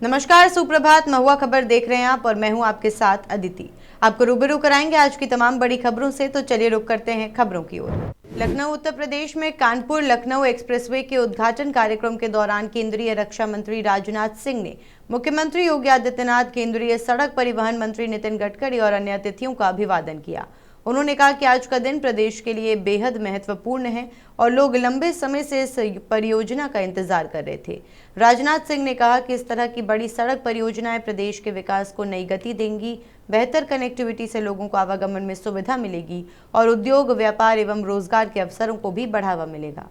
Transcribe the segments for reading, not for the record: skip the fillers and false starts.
नमस्कार, सुप्रभात। महुआ खबर देख रहे हैं आप और मैं हूं आपके साथ अदिति। आपको रूबरू कराएंगे आज की तमाम बड़ी खबरों से, तो चलिए रुक करते हैं खबरों की ओर। लखनऊ उत्तर प्रदेश में कानपुर लखनऊ एक्सप्रेसवे के उद्घाटन कार्यक्रम के दौरान केंद्रीय रक्षा मंत्री राजनाथ सिंह ने मुख्यमंत्री योगी आदित्यनाथ, केंद्रीय सड़क परिवहन मंत्री नितिन गडकरी और अन्य अतिथियों का अभिवादन किया। उन्होंने कहा कि आज का दिन प्रदेश के लिए बेहद महत्वपूर्ण है और लोग लंबे समय से इस परियोजना का इंतजार कर रहे थे। राजनाथ सिंह ने कहा कि इस तरह की बड़ी सड़क परियोजनाएं प्रदेश के विकास को नई गति देंगी। बेहतर कनेक्टिविटी से लोगों को आवागमन में सुविधा मिलेगी और उद्योग, व्यापार एवं रोजगार के अवसरों को भी बढ़ावा मिलेगा।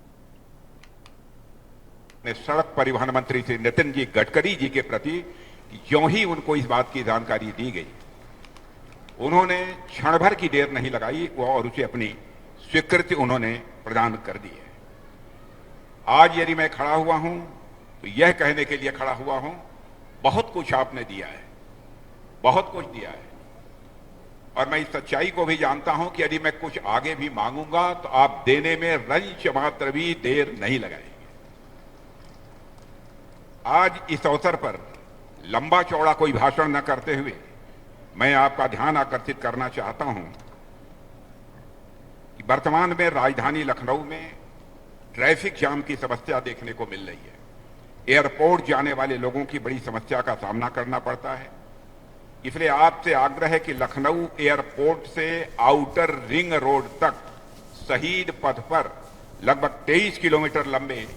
सड़क परिवहन मंत्री श्री नितिन जी गडकरी जी के प्रति यूं ही उनको इस बात की जानकारी दी गई, उन्होंने क्षण भर की देर नहीं लगाई और उसे अपनी स्वीकृति उन्होंने प्रदान कर दी है। आज यदि मैं खड़ा हुआ हूं तो यह कहने के लिए खड़ा हुआ हूं, बहुत कुछ आपने दिया है, बहुत कुछ दिया है, और मैं इस सच्चाई को भी जानता हूं कि यदि मैं कुछ आगे भी मांगूंगा तो आप देने में रंच मात्र भी देर नहीं लगाएंगे। आज इस अवसर पर लंबा चौड़ा कोई भाषण न करते हुए मैं आपका ध्यान आकर्षित करना चाहता हूं कि वर्तमान में राजधानी लखनऊ में ट्रैफिक जाम की समस्या देखने को मिल रही है। एयरपोर्ट जाने वाले लोगों की बड़ी समस्या का सामना करना पड़ता है। इसलिए आपसे आग्रह है कि लखनऊ एयरपोर्ट से आउटर रिंग रोड तक शहीद पथ पर लगभग 23 किलोमीटर लंबे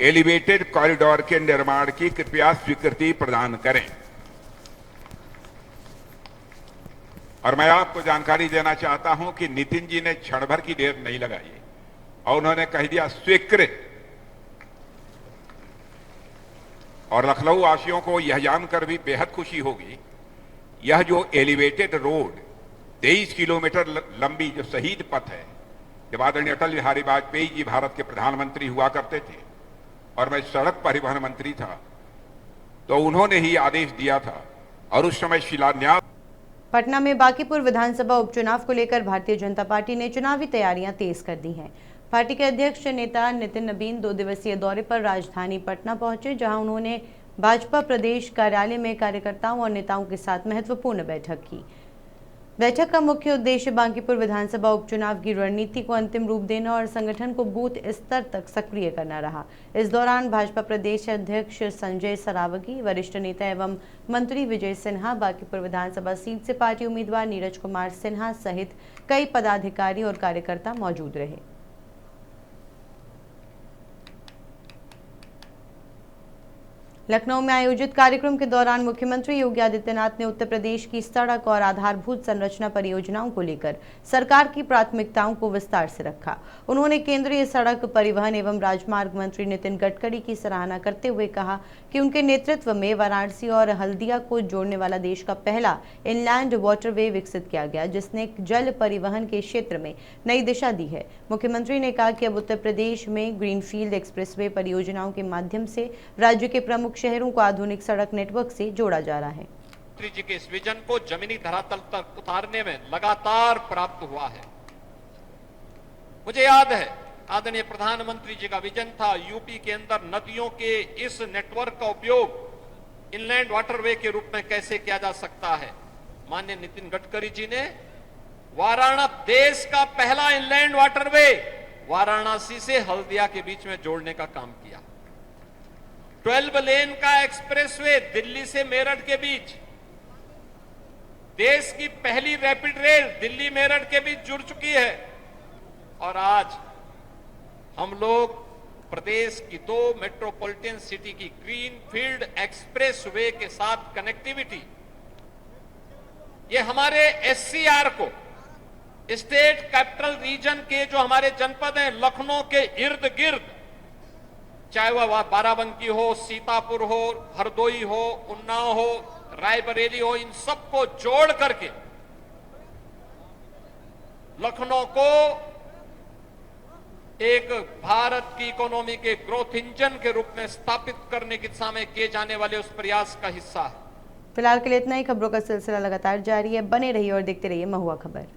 एलिवेटेड कॉरिडोर के निर्माण की कृपया स्वीकृति प्रदान करें। और मैं आपको जानकारी देना चाहता हूं कि नितिन जी ने क्षण भर की देर नहीं लगाई और उन्होंने कह दिया स्वीकृत। और लखनऊ वासियों को यह जानकर भी बेहद खुशी होगी, यह जो एलिवेटेड रोड 23 किलोमीटर लंबी जो शहीद पथ है, जब आदरणीय अटल बिहारी वाजपेयी जी भारत के प्रधानमंत्री हुआ करते थे और मैं सड़क परिवहन मंत्री था, तो उन्होंने ही आदेश दिया था और उस समय शिलान्यास। पटना में बांकीपुर विधानसभा उपचुनाव को लेकर भारतीय जनता पार्टी ने चुनावी तैयारियां तेज कर दी हैं। पार्टी के अध्यक्ष नेता नितिन नबीन 2 दिवसीय दौरे पर राजधानी पटना पहुंचे, जहां उन्होंने भाजपा प्रदेश कार्यालय में कार्यकर्ताओं और नेताओं के साथ महत्वपूर्ण बैठक की। बैठक का मुख्य उद्देश्य बांकीपुर विधानसभा उपचुनाव की रणनीति को अंतिम रूप देना और संगठन को बूथ स्तर तक सक्रिय करना रहा। इस दौरान भाजपा प्रदेश अध्यक्ष संजय सरावगी, वरिष्ठ नेता एवं मंत्री विजय सिन्हा, बांकीपुर विधानसभा सीट से पार्टी उम्मीदवार नीरज कुमार सिन्हा सहित कई पदाधिकारी और कार्यकर्ता मौजूद रहे। लखनऊ में आयोजित कार्यक्रम के दौरान मुख्यमंत्री योगी आदित्यनाथ ने उत्तर प्रदेश की सड़क और आधारभूत संरचना परियोजनाओं को लेकर सरकार की प्राथमिकताओं को विस्तार से रखा। उन्होंने केंद्रीय सड़क परिवहन एवं राजमार्ग मंत्री नितिन गडकरी की सराहना करते हुए कहा कि उनके नेतृत्व में वाराणसी और हल्दिया को जोड़ने वाला देश का पहला इनलैंड वाटरवे विकसित किया गया, जिसने जल परिवहन के क्षेत्र में नई दिशा दी है। मुख्यमंत्री ने कहा कि अब उत्तर प्रदेश में ग्रीनफील्ड एक्सप्रेसवे परियोजनाओं के माध्यम से राज्य के प्रमुख शहरों को आधुनिक सड़क नेटवर्क से जोड़ा जा रहा है। मंत्री जी के इस विजन को जमीनी धरातल तक उतारने में लगातार प्राप्त हुआ है। मुझे याद है आदरणीय प्रधानमंत्री जी का विजन था यूपी के अंदर नदियों के इस नेटवर्क का उपयोग इनलैंड वाटरवे के रूप में कैसे किया जा सकता है। माननीय नितिन गडकरी जी ने वाराणसी, देश का पहला इनलैंड वाटरवे वाराणसी से हल्दिया के बीच में जोड़ने का काम किया। 12 लेन का एक्सप्रेसवे दिल्ली से मेरठ के बीच, देश की पहली रैपिड रेल दिल्ली मेरठ के बीच जुड़ चुकी है। और आज हम लोग प्रदेश की 2 मेट्रोपॉलिटन सिटी की ग्रीनफील्ड एक्सप्रेसवे के साथ कनेक्टिविटी, ये हमारे एससीआर को, स्टेट कैपिटल रीजन के जो हमारे जनपद हैं लखनऊ के इर्द गिर्द, चाहे वह बाराबंकी हो, सीतापुर हो, हरदोई हो, उन्नाव हो, रायबरेली हो, इन सबको जोड़ करके लखनऊ को एक भारत की इकोनॉमी के ग्रोथ इंजन के रूप में स्थापित करने की दिशा में किए जाने वाले उस प्रयास का हिस्सा है। फिलहाल के लिए इतना ही। खबरों का सिलसिला लगातार जारी है। बने रहिए और देखते रहिए महुआ खबर।